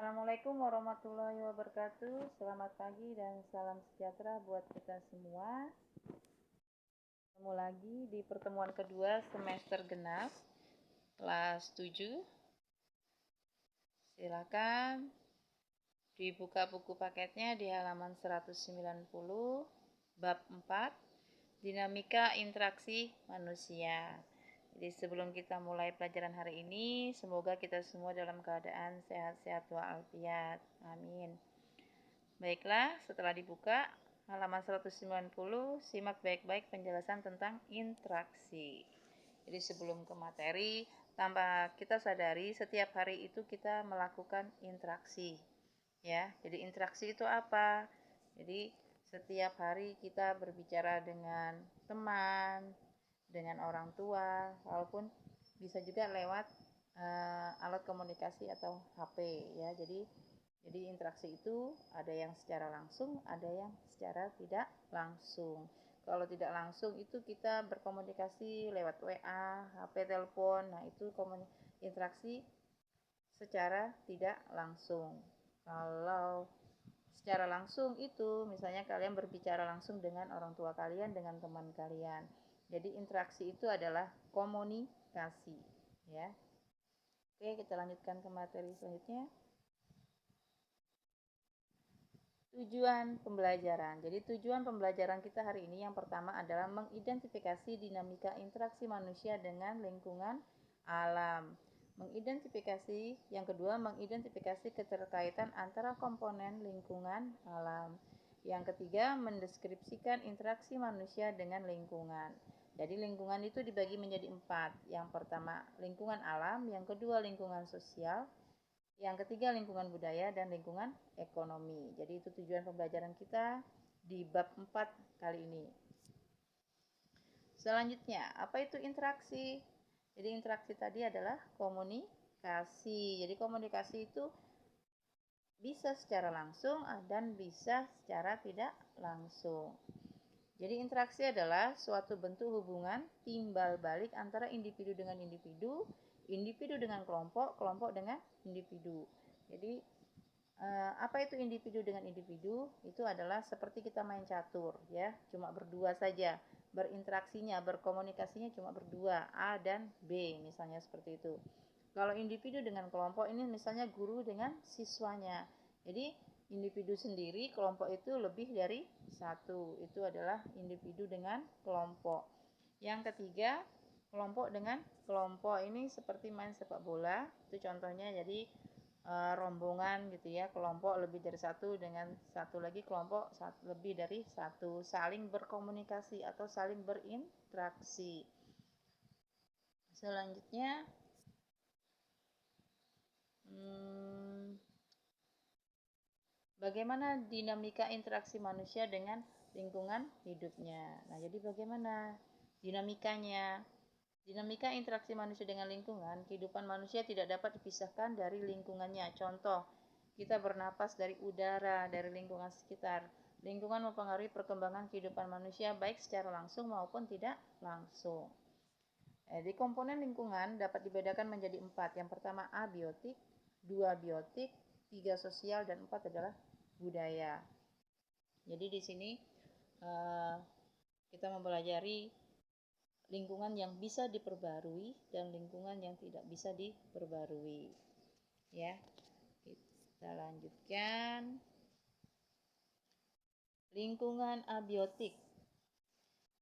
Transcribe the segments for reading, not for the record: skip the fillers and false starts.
Assalamualaikum warahmatullahi wabarakatuh. Selamat pagi dan salam sejahtera buat kita semua. Ketemu lagi di pertemuan kedua semester genap kelas 7. Silakan dibuka buku paketnya di halaman 190 bab 4 dinamika interaksi manusia. Jadi sebelum kita mulai pelajaran hari ini, semoga kita semua dalam keadaan sehat-sehat walafiat. Amin. Baiklah, setelah dibuka halaman 190, simak baik-baik penjelasan tentang interaksi. Jadi sebelum ke materi, tanpa kita sadari setiap hari itu kita melakukan interaksi. Ya, jadi interaksi itu apa? Jadi setiap hari kita berbicara dengan teman, dengan orang tua, walaupun bisa juga lewat alat komunikasi atau HP ya. Jadi interaksi itu ada yang secara langsung, ada yang secara tidak langsung. Kalau tidak langsung itu kita berkomunikasi lewat WA, HP, telepon. Nah, itu interaksi secara tidak langsung. Kalau secara langsung itu misalnya kalian berbicara langsung dengan orang tua kalian, dengan teman kalian. Jadi interaksi itu adalah komunikasi, ya. Oke, kita lanjutkan ke materi selanjutnya. Tujuan pembelajaran. Jadi tujuan pembelajaran kita hari ini yang pertama adalah mengidentifikasi dinamika interaksi manusia dengan lingkungan alam. Mengidentifikasi, yang kedua mengidentifikasi keterkaitan antara komponen lingkungan alam. Yang ketiga mendeskripsikan interaksi manusia dengan lingkungan. Jadi lingkungan itu dibagi menjadi 4. Yang pertama lingkungan alam, yang kedua lingkungan sosial, yang ketiga lingkungan budaya dan lingkungan ekonomi. Jadi itu tujuan pembelajaran kita di bab 4 kali ini. Selanjutnya, apa itu interaksi? Jadi interaksi tadi adalah komunikasi. Jadi komunikasi itu bisa secara langsung dan bisa secara tidak langsung. Jadi interaksi adalah suatu bentuk hubungan timbal balik antara individu dengan individu, individu dengan kelompok, kelompok dengan individu. Jadi apa itu individu dengan individu? Itu adalah seperti kita main catur, ya, cuma berdua saja, berinteraksinya, berkomunikasinya cuma berdua, A dan B, misalnya seperti itu. Kalau individu dengan kelompok ini misalnya guru dengan siswanya. Jadi individu sendiri, kelompok itu lebih dari satu. Itu adalah individu dengan kelompok. Yang ketiga, kelompok dengan kelompok ini seperti main sepak bola. Itu contohnya, jadi rombongan gitu ya, kelompok lebih dari satu dengan satu lagi kelompok lebih dari satu, saling berkomunikasi atau saling berinteraksi. Selanjutnya bagaimana dinamika interaksi manusia dengan lingkungan hidupnya. Nah, jadi bagaimana dinamikanya? Dinamika interaksi manusia dengan lingkungan, kehidupan manusia tidak dapat dipisahkan dari lingkungannya. Contoh, kita bernapas dari udara, dari lingkungan sekitar. Lingkungan mempengaruhi perkembangan kehidupan manusia baik secara langsung maupun tidak langsung. Di komponen lingkungan dapat dibedakan menjadi 4. Yang pertama abiotik, 2 biotik, 3 sosial, dan 4 adalah budaya. Jadi di sini kita mempelajari lingkungan yang bisa diperbarui dan lingkungan yang tidak bisa diperbarui. Ya, kita lanjutkan. Lingkungan abiotik.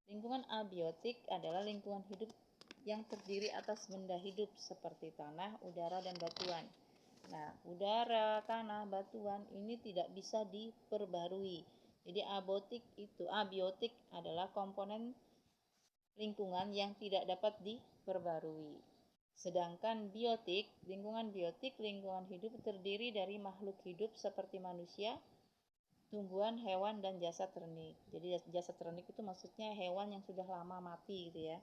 Lingkungan abiotik adalah lingkungan hidup yang terdiri atas benda hidup seperti tanah, udara, dan batuan. Nah, udara, tanah, batuan ini tidak bisa diperbarui. Jadi abiotik adalah komponen lingkungan yang tidak dapat diperbarui. Sedangkan biotik, lingkungan hidup terdiri dari makhluk hidup seperti manusia, tumbuhan, hewan, dan jasad ternik. Jadi jasad ternik itu maksudnya hewan yang sudah lama mati gitu ya.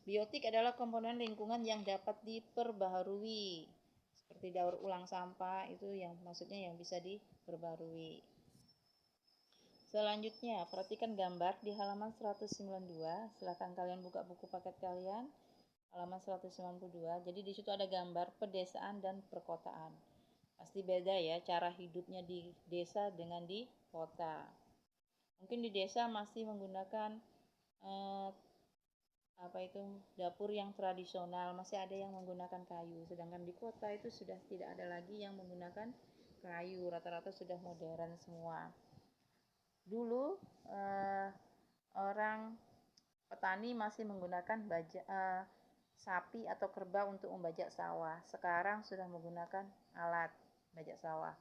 Biotik adalah komponen lingkungan yang dapat diperbaharui. Seperti daur ulang sampah itu yang maksudnya yang bisa diperbarui. Selanjutnya, perhatikan gambar di halaman 192. Silakan kalian buka buku paket kalian. Halaman 192. Jadi di situ ada gambar pedesaan dan perkotaan. Pasti beda ya cara hidupnya di desa dengan di kota. Mungkin di desa masih menggunakan eh, apa itu dapur yang tradisional, masih ada yang menggunakan kayu. Sedangkan di kota itu sudah tidak ada lagi yang menggunakan kayu, rata-rata sudah modern semua. Dulu orang petani masih menggunakan sapi atau kerbau untuk membajak sawah. Sekarang sudah menggunakan alat bajak sawah.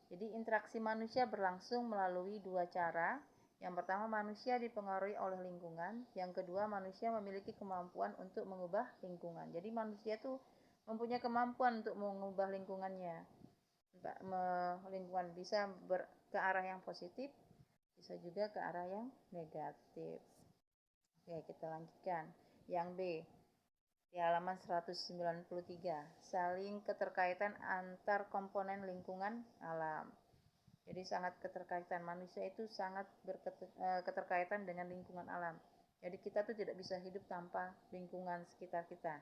Jadi interaksi manusia berlangsung melalui dua cara. Yang pertama, manusia dipengaruhi oleh lingkungan. Yang kedua, manusia memiliki kemampuan untuk mengubah lingkungan. Jadi manusia itu mempunyai kemampuan untuk mengubah lingkungannya. Lingkungan bisa ke arah yang positif, bisa juga ke arah yang negatif. Oke, kita lanjutkan. Yang B, di halaman 193, saling keterkaitan antar komponen lingkungan alam. Jadi sangat keterkaitan, manusia itu sangat keterkaitan dengan lingkungan alam. Jadi kita tuh tidak bisa hidup tanpa lingkungan sekitar kita.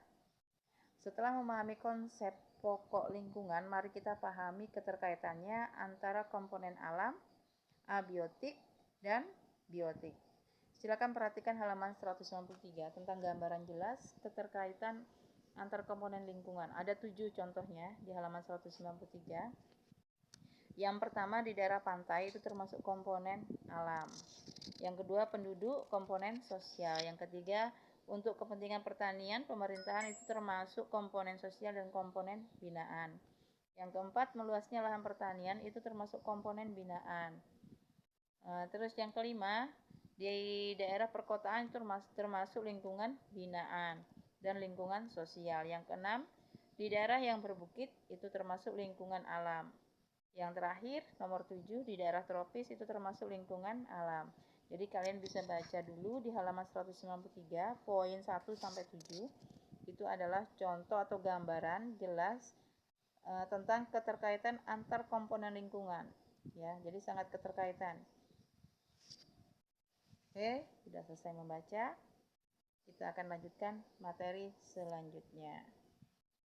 Setelah memahami konsep pokok lingkungan, mari kita pahami keterkaitannya antara komponen alam, abiotik, dan biotik. Silakan perhatikan halaman 193 tentang gambaran jelas keterkaitan antar komponen lingkungan. Ada 7 contohnya di halaman 193. Yang pertama, di daerah pantai itu termasuk komponen alam. Yang kedua, penduduk, komponen sosial. Yang ketiga, untuk kepentingan pertanian, pemerintahan itu termasuk komponen sosial dan komponen binaan. Yang keempat, meluasnya lahan pertanian itu termasuk komponen binaan. Terus yang kelima, di daerah perkotaan itu termasuk lingkungan binaan dan lingkungan sosial. Yang keenam, di daerah yang berbukit itu termasuk lingkungan alam. Yang terakhir, nomor 7, di daerah tropis itu termasuk lingkungan alam. Jadi kalian bisa baca dulu di halaman 193, poin 1 sampai 7. Itu adalah contoh atau gambaran jelas tentang keterkaitan antar komponen lingkungan. Ya, jadi sangat keterkaitan. Oke, sudah selesai membaca. Kita akan lanjutkan materi selanjutnya.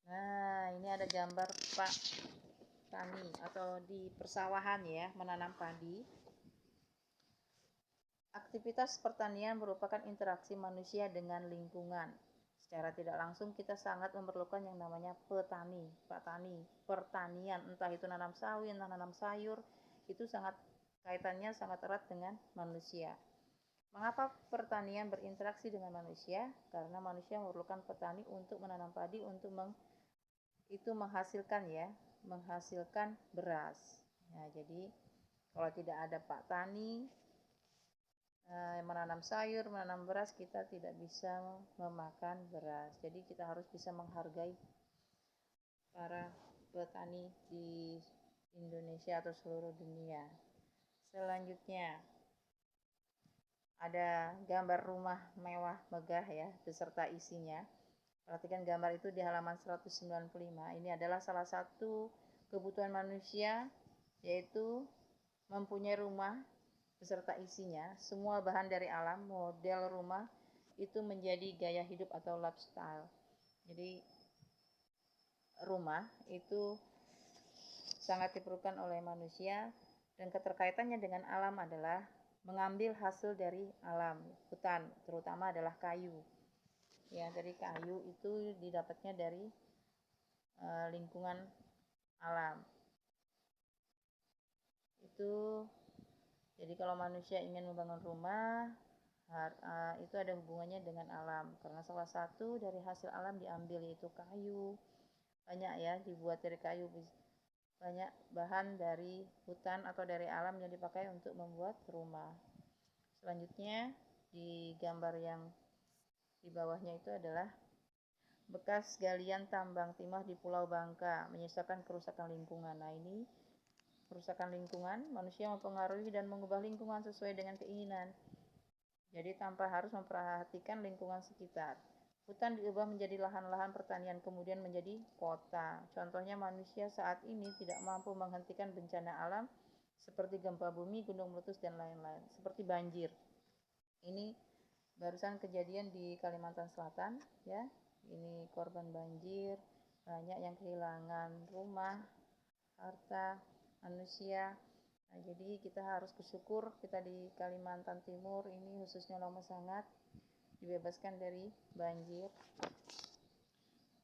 Nah, ini ada gambar Pak Tani atau di persawahan ya, menanam padi. Aktivitas pertanian merupakan interaksi manusia dengan lingkungan. Secara tidak langsung kita sangat memerlukan yang namanya petani, Pak Tani, pertanian, entah itu nanam sawit, nanam sayur, itu sangat kaitannya sangat erat dengan manusia. Mengapa pertanian berinteraksi dengan manusia? Karena manusia memerlukan petani untuk menanam padi untuk menghasilkan ya, menghasilkan beras. Ya, jadi kalau tidak ada Pak Tani menanam sayur, menanam beras, kita tidak bisa memakan beras. Jadi kita harus bisa menghargai para petani di Indonesia atau seluruh dunia. Selanjutnya ada gambar rumah mewah megah ya beserta isinya. Perhatikan gambar itu di halaman 195. Ini adalah salah satu kebutuhan manusia, yaitu mempunyai rumah beserta isinya. Semua bahan dari alam, model rumah itu menjadi gaya hidup atau lifestyle. Jadi rumah itu sangat diperlukan oleh manusia, dan keterkaitannya dengan alam adalah mengambil hasil dari alam, hutan, terutama adalah kayu. Ya, dari kayu itu didapatnya dari lingkungan alam. Itu jadi kalau manusia ingin membangun rumah, itu ada hubungannya dengan alam, karena salah satu dari hasil alam diambil yaitu kayu. Banyak ya dibuat dari kayu, banyak bahan dari hutan atau dari alam yang dipakai untuk membuat rumah. Selanjutnya di gambar yang di bawahnya itu adalah bekas galian tambang timah di Pulau Bangka menyisakan kerusakan lingkungan. Nah, ini kerusakan lingkungan, manusia mempengaruhi dan mengubah lingkungan sesuai dengan keinginan. Jadi tanpa harus memperhatikan lingkungan sekitar. Hutan diubah menjadi lahan-lahan pertanian, kemudian menjadi kota. Contohnya manusia saat ini tidak mampu menghentikan bencana alam seperti gempa bumi, gunung meletus, dan lain-lain. Seperti banjir. Ini barusan kejadian di Kalimantan Selatan ya. Ini korban banjir, banyak yang kehilangan rumah, harta manusia. Nah, jadi kita harus bersyukur kita di Kalimantan Timur ini khususnya Lombok Sangat dibebaskan dari banjir.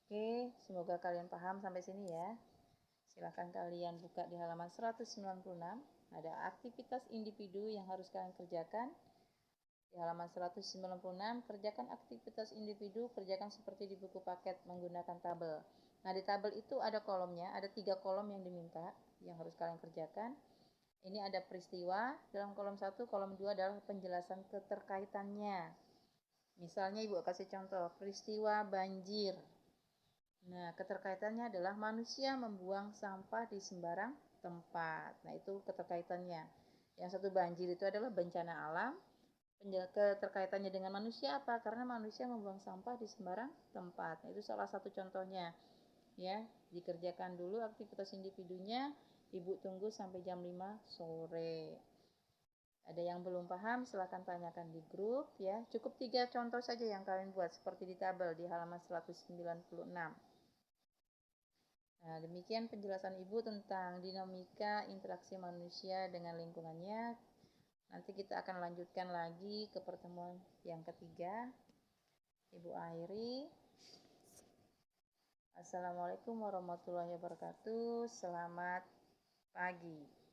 Oke, semoga kalian paham sampai sini ya. Silahkan kalian buka di halaman 196. Ada aktivitas individu yang harus kalian kerjakan. Di halaman 196, kerjakan aktivitas individu, kerjakan seperti di buku paket menggunakan tabel. Nah, di tabel itu ada kolomnya, ada 3 kolom yang diminta, yang harus kalian kerjakan. Ini ada peristiwa, dalam kolom 1, kolom 2 adalah penjelasan keterkaitannya. Misalnya Ibu kasih contoh, peristiwa banjir. Nah, keterkaitannya adalah manusia membuang sampah di sembarang tempat. Nah, itu keterkaitannya. Yang satu banjir itu adalah bencana alam. Keterkaitannya dengan manusia apa? Karena manusia membuang sampah di sembarang tempat. Nah, itu salah satu contohnya. Ya, dikerjakan dulu aktivitas individunya. Ibu tunggu sampai jam 5 sore. Ada yang belum paham, silahkan tanyakan di grup ya. Cukup 3 contoh saja yang kalian buat seperti di tabel di halaman 196. Nah, demikian penjelasan Ibu tentang dinamika interaksi manusia dengan lingkungannya. Nanti kita akan lanjutkan lagi ke pertemuan yang ketiga. Ibu akhiri. Assalamualaikum warahmatullahi wabarakatuh. Selamat pagi.